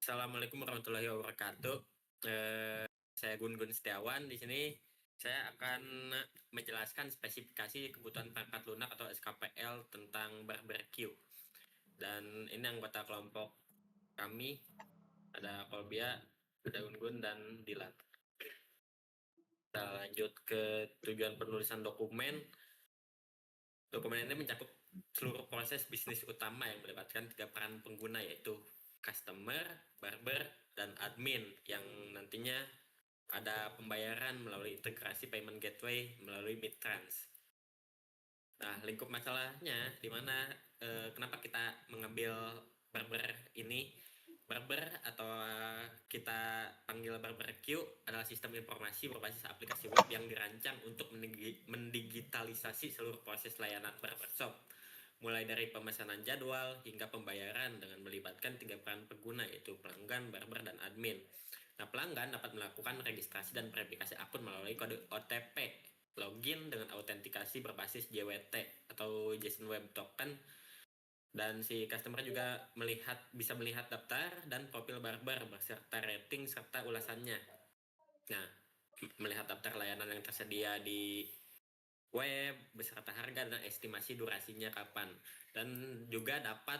Assalamualaikum warahmatullahi wabarakatuh. Saya Gun Setiawan. Di sini saya akan menjelaskan spesifikasi kebutuhan perangkat lunak atau SKPL tentang barbecue. Dan ini anggota kelompok kami, ada Kolbia, ada Gun dan Dilan. Kita lanjut ke tujuan penulisan dokumen. Dokumen ini mencakup seluruh proses bisnis utama yang melibatkan 3 peran pengguna, yaitu customer, barber, dan admin, yang nantinya ada pembayaran melalui integrasi payment gateway melalui Midtrans. Nah, lingkup masalahnya di mana kenapa kita mengambil barber ini? Barber atau kita panggil barbecue adalah sistem informasi berbasis aplikasi web yang dirancang untuk mendigitalisasi seluruh proses layanan barbershop, mulai dari pemesanan jadwal hingga pembayaran dengan melibatkan 3 peran pengguna, yaitu pelanggan, barber, dan admin. Nah, pelanggan dapat melakukan registrasi dan verifikasi akun melalui kode OTP, login dengan autentikasi berbasis JWT atau JSON Web Token, dan si customer juga bisa melihat daftar dan profil barber beserta rating serta ulasannya. Nah, melihat daftar layanan yang tersedia di web beserta harga dan estimasi durasinya kapan, dan juga dapat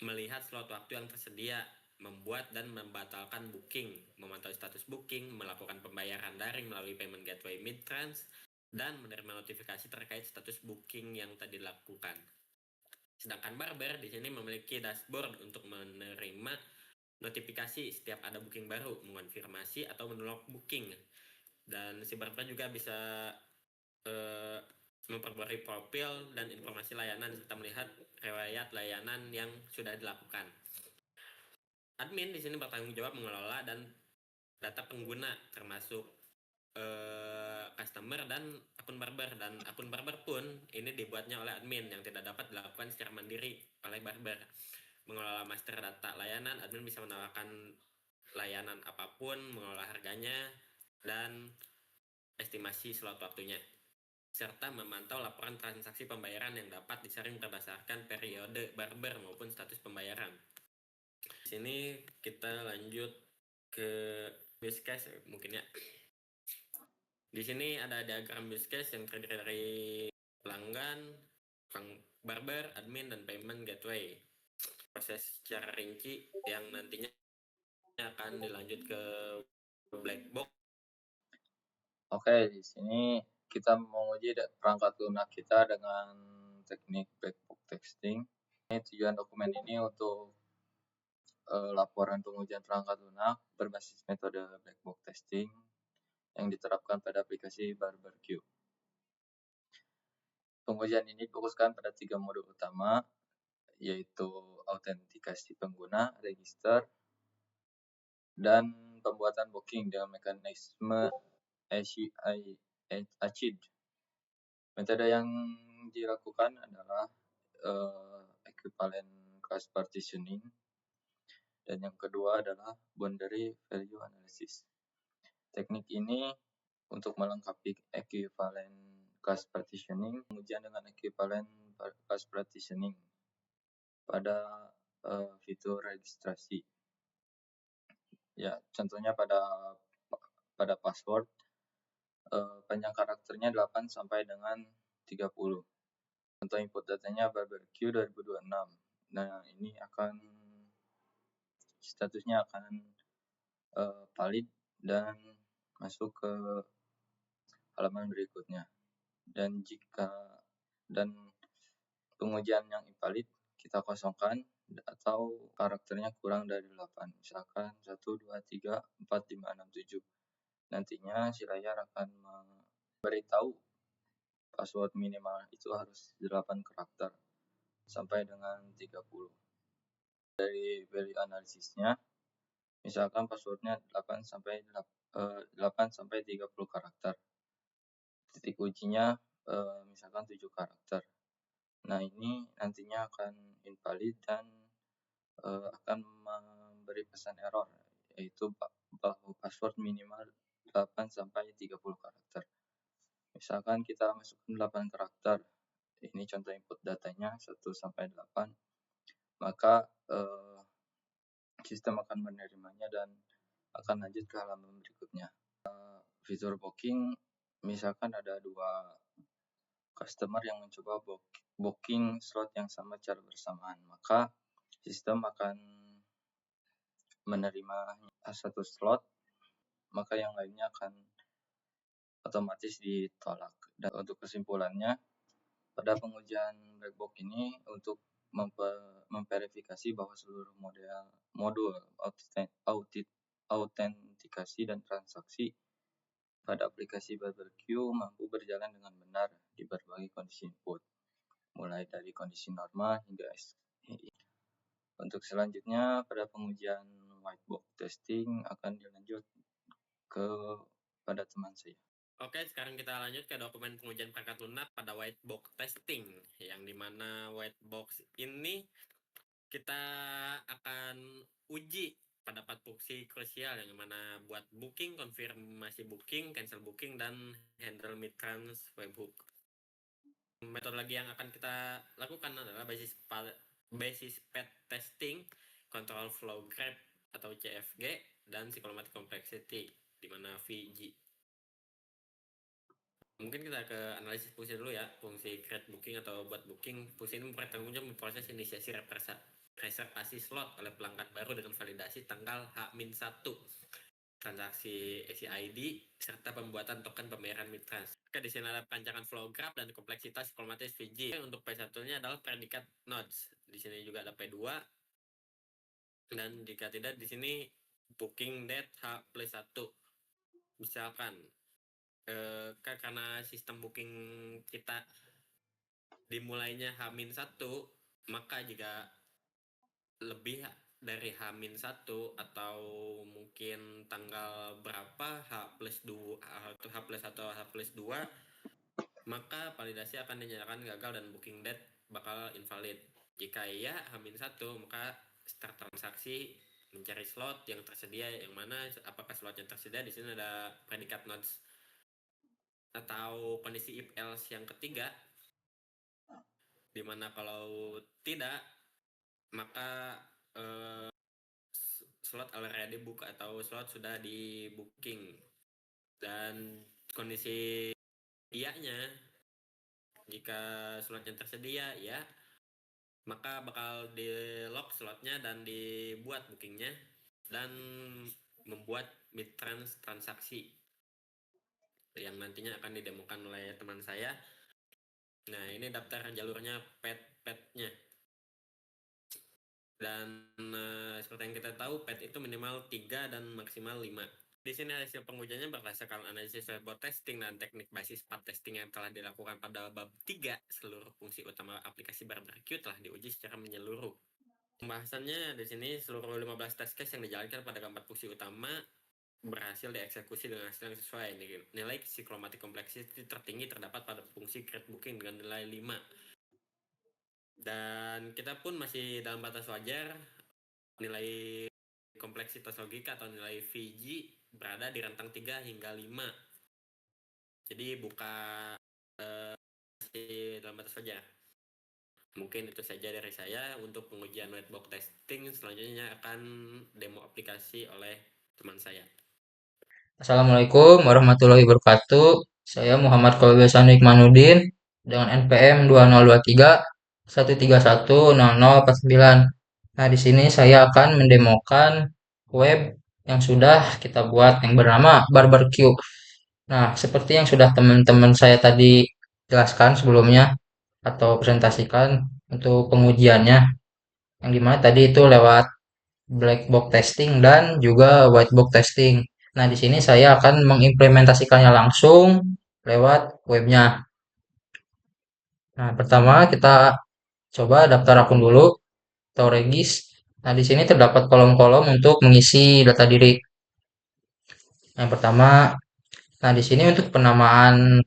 melihat slot waktu yang tersedia, membuat dan membatalkan booking, memantau status booking, melakukan pembayaran daring melalui payment gateway Midtrans, dan menerima notifikasi terkait status booking yang tadi dilakukan. Sedangkan barber di sini memiliki dashboard untuk menerima notifikasi setiap ada booking baru, mengonfirmasi atau menolak booking. Dan si barber juga bisa memperbarui profil dan informasi layanan serta melihat riwayat layanan yang sudah dilakukan. Admin di sini bertanggung jawab mengelola dan data pengguna, termasuk customer dan akun barber. Dan akun barber pun ini dibuatnya oleh admin yang tidak dapat dilakukan secara mandiri oleh barber. Mengelola master data layanan, admin bisa menawarkan layanan apapun, mengelola harganya, dan estimasi slot waktunya, serta memantau laporan transaksi pembayaran yang dapat disaring berdasarkan periode barber maupun status pembayaran. Di sini kita lanjut ke use case mungkin ya. Di sini ada diagram use case yang terdiri dari pelanggan, barber, admin, dan payment gateway. Proses secara rinci yang nantinya akan dilanjut ke black box. Oke, di sini kita menguji perangkat lunak kita dengan teknik black box testing. Ini tujuan dokumen ini untuk laporan pengujian perangkat lunak berbasis metode black box testing yang diterapkan pada aplikasi barbecue. Pengujian ini fokuskan pada 3 modul utama, yaitu autentikasi pengguna, register, dan pembuatan booking dengan mekanisme ACID. Metode yang dilakukan adalah equivalent class partitioning, dan yang kedua adalah boundary value analysis. Teknik ini untuk melengkapi equivalent class partitioning, pengujian dengan equivalent class partitioning pada fitur registrasi. Ya, contohnya pada password, panjang karakternya 8 sampai dengan 30. Contoh input datanya barbecue 2026. Nah, ini statusnya akan valid dan masuk ke halaman berikutnya. Dan pengujian yang invalid kita kosongkan atau karakternya kurang dari 8, misalkan 1, 2, 3, 4, 5, 6, 7. Nantinya si layar akan memberitahu password minimal itu harus 8 karakter sampai dengan 30. Dari value analisisnya, misalkan passwordnya 8 sampai 30 karakter. Titik ujinya misalkan 7 karakter. Nah, ini nantinya akan invalid dan akan memberi pesan error, yaitu bahwa password minimal 8 sampai 30 karakter. Misalkan kita masukkan 8 karakter, ini contoh input datanya 1 sampai 8, maka sistem akan menerimanya dan akan lanjut ke halaman berikutnya. Fitur booking, misalkan ada 2 customer yang mencoba booking slot yang sama secara bersamaan, maka sistem akan menerima 1 slot, maka yang lainnya akan otomatis ditolak. Dan untuk kesimpulannya, pada pengujian black box ini untuk memverifikasi bahwa seluruh modul autentikasi dan transaksi pada aplikasi barbecue mampu berjalan dengan benar di berbagai kondisi input, mulai dari kondisi normal hingga SKI. Untuk selanjutnya, pada pengujian white box testing akan dilanjut pada teman saya. Oke, sekarang kita lanjut ke dokumen pengujian perangkat lunak pada white box testing, yang dimana white box ini kita akan uji pada 4 fungsi krusial, yang mana buat booking, konfirmasi booking, cancel booking, dan handle mitrans webhook. Metodologi yang akan kita lakukan adalah basis path testing, control flow graph atau CFG, dan psychromatic complexity, di mana VG. Mungkin kita ke analisis fungsi dulu ya. Fungsi create booking atau buat booking, fungsi ini bertanggung jawab memproses inisiasi reservasi slot oleh pelanggan baru dengan validasi tanggal H-1, transaksi ACID, serta pembuatan token pembayaran mitrans. Oke, di sini ada perancangan flow graph dan kompleksitas kromatis VG. Untuk P1-nya adalah predikat nodes. Di sini juga ada P2. Dan jika tidak, di sini booking date H+1. Misalkan karena sistem booking kita dimulainya H-1, maka jika lebih dari H-1 atau mungkin tanggal berapa H+2 atau H+1 atau H+2, maka validasi akan dinyatakan gagal dan booking date bakal invalid. Jika iya H-1, maka start transaksi mencari slot yang tersedia, yang mana apakah slot yang tersedia. Di sini ada predikat nodes atau kondisi if else yang ketiga, dimana kalau tidak, maka slot already book atau slot sudah di booking. Dan kondisi iya-nya, jika slot yang tersedia ya, maka bakal di lock slotnya dan dibuat bookingnya dan membuat mitrans transaksi yang nantinya akan didemokan oleh teman saya. Nah, ini daftar jalurnya pet-petnya. Dan seperti yang kita tahu, pet itu minimal 3 dan maksimal 5. Di sini hasil pengujiannya berdasarkan analisis whiteboard testing dan teknik basis path testing yang telah dilakukan pada bab 3. Seluruh fungsi utama aplikasi barbecue telah diuji secara menyeluruh. Pembahasannya di sini, seluruh 15 test case yang dijalankan pada keempat fungsi utama berhasil dieksekusi dengan hasil yang sesuai. Nilai psychromatic complexity tertinggi terdapat pada fungsi create booking dengan nilai 5. Dan kita pun masih dalam batas wajar. Nilai kompleksitas logika atau nilai VG berada di rentang 3 hingga 5. Jadi masih dalam batas wajar. Mungkin itu saja dari saya untuk pengujian whiteboard testing. Selanjutnya akan demo aplikasi oleh teman saya. Assalamualaikum warahmatullahi wabarakatuh. Saya Muhammad Kolbe Sanik Manudin dengan NPM 2023 1310049. Nah, di sini saya akan mendemokan web yang sudah kita buat yang bernama Barbecue. Nah, seperti yang sudah teman-teman saya tadi jelaskan sebelumnya atau presentasikan untuk pengujiannya, yang dimana tadi itu lewat black box testing dan juga white box testing. Nah, di sini saya akan mengimplementasikannya langsung lewat webnya. Nah, pertama kita coba daftar akun dulu atau regis. Nah, di sini terdapat kolom-kolom untuk mengisi data diri. Yang pertama, nah di sini untuk penamaan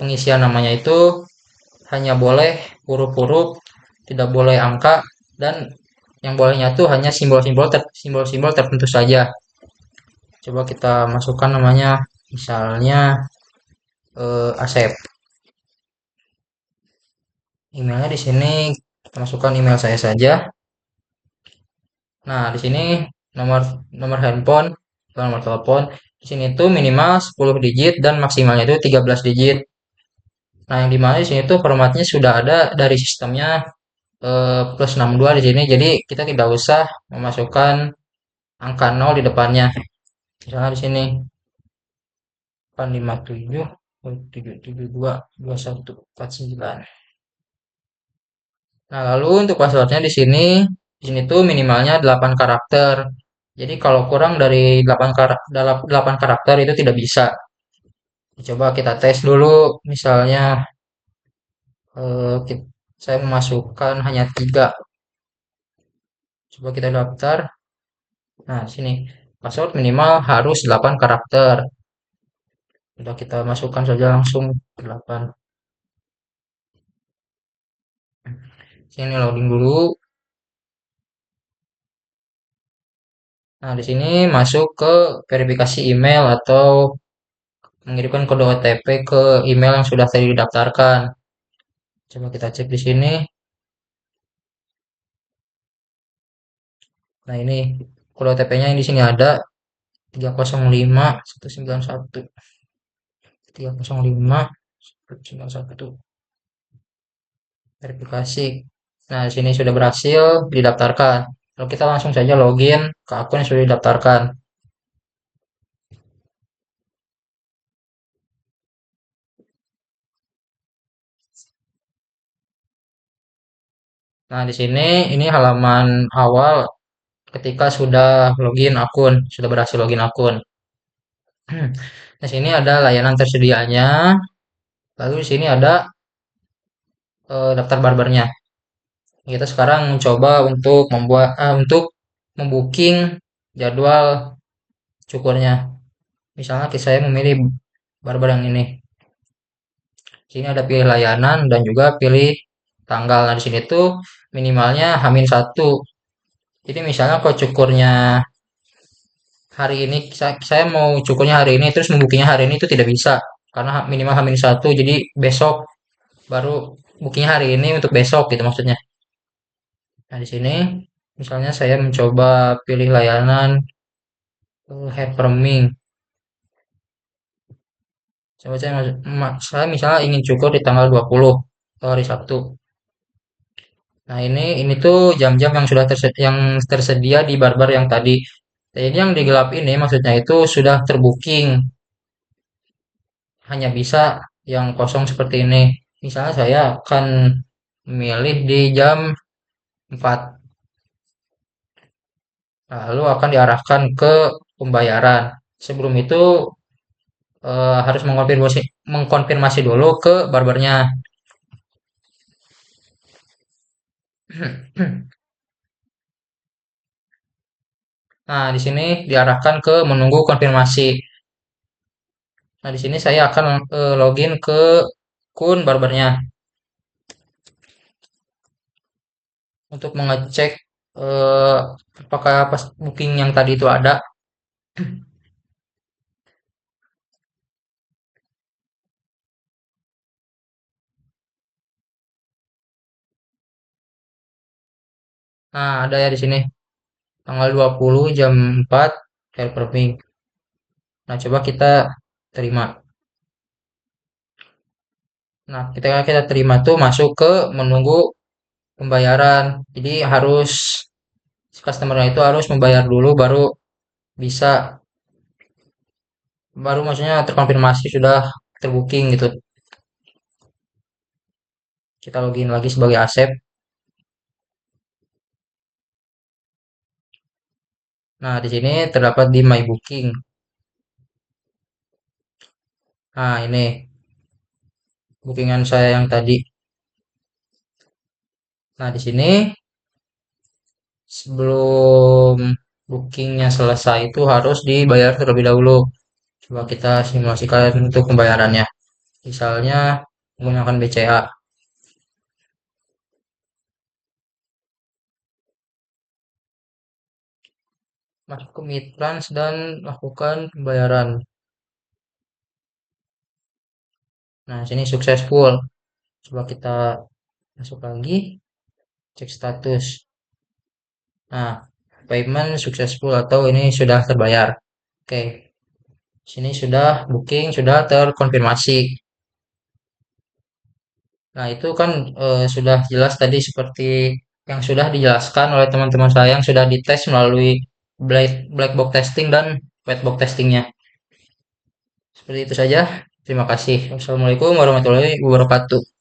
pengisian namanya itu hanya boleh huruf-huruf, tidak boleh angka, dan yang bolehnya itu hanya simbol-simbol tertentu saja. Coba kita masukkan namanya, misalnya Asep. Emailnya di sini kita masukkan email saya saja. Nah, di sini nomor nomor handphone atau nomor telepon. Di sini tuh minimal 10 digit dan maksimalnya itu 13 digit. Nah, yang dimana di sini tuh formatnya sudah ada dari sistemnya plus 62 di sini. Jadi kita tidak usah memasukkan angka 0 di depannya. Misalnya di sini 857 772 2149. Nah, lalu untuk passwordnya di sini tuh minimalnya 8 karakter. Jadi kalau kurang dari 8 karakter itu tidak bisa. Coba kita tes dulu, misalnya saya memasukkan hanya 3. Coba kita daftar. Nah, sini password minimal harus 8 karakter. Sudah kita masukkan saja langsung 8. Sini loading dulu. Nah, di sini masuk ke verifikasi email atau mengirimkan kode OTP ke email yang sudah tadi didaftarkan. Coba kita cek di sini. Nah, ini kode OTP-nya yang di sini ada 305191. 305191 verifikasi. Nah, di sini sudah berhasil didaftarkan. Lalu kita langsung saja login ke akun yang sudah didaftarkan. Nah, di sini ini halaman awal ketika sudah login akun, sudah berhasil login akun. Di sini ada layanan tersedianya. Lalu di sini ada daftar barbernya. Kita sekarang mencoba untuk membooking jadwal cukurnya. Misalnya saya memilih barber yang ini. Di sini ada pilih layanan dan juga pilih tanggal. Nah, di sini tuh minimalnya H-1. Jadi misalnya kalau cukurnya hari ini, saya mau cukurnya hari ini terus membookingnya hari ini itu tidak bisa karena minimal H-1. Jadi besok baru bookingnya hari ini untuk besok gitu maksudnya. Nah, di sini misalnya saya mencoba pilih layanan hair perming. Coba saya misalnya ingin cukur di tanggal 20 hari Sabtu. Nah, ini tuh jam-jam yang yang tersedia di barber yang tadi. Nah, ini yang di gelap ini maksudnya itu sudah terbooking. Hanya bisa yang kosong seperti ini. Misalnya saya akan memilih di jam 4. Lalu akan diarahkan ke pembayaran. Sebelum itu harus mengkonfirmasi dulu ke barbernya. Nah, di sini diarahkan ke menunggu konfirmasi. Nah, di sini saya akan login ke akun barbernya untuk mengecek eh, apakah pas booking yang tadi itu ada. Nah, ada ya di sini tanggal 20 jam 4 hair perming. Nah, coba kita terima. Nah, kita terima tuh masuk ke menunggu pembayaran. Jadi harus customer itu harus membayar dulu bisa baru maksudnya terkonfirmasi sudah terbooking gitu. Kita login lagi sebagai Asep. Nah, di sini terdapat di My Booking. Nah, ini bookingan saya yang tadi. Nah, di sini sebelum bookingnya selesai itu harus dibayar terlebih dahulu. Coba kita simulasikan untuk pembayarannya. Misalnya menggunakan BCA. Masuk ke Midtrans dan lakukan pembayaran. Nah, sini successful. Coba kita masuk lagi, cek status. Nah, payment successful atau ini sudah terbayar. Oke, sini sudah booking, sudah terkonfirmasi. Nah, itu kan sudah jelas tadi seperti yang sudah dijelaskan oleh teman-teman saya yang sudah dites melalui black box testing dan white box testingnya. Seperti itu saja. Terima kasih. Wassalamualaikum warahmatullahi wabarakatuh.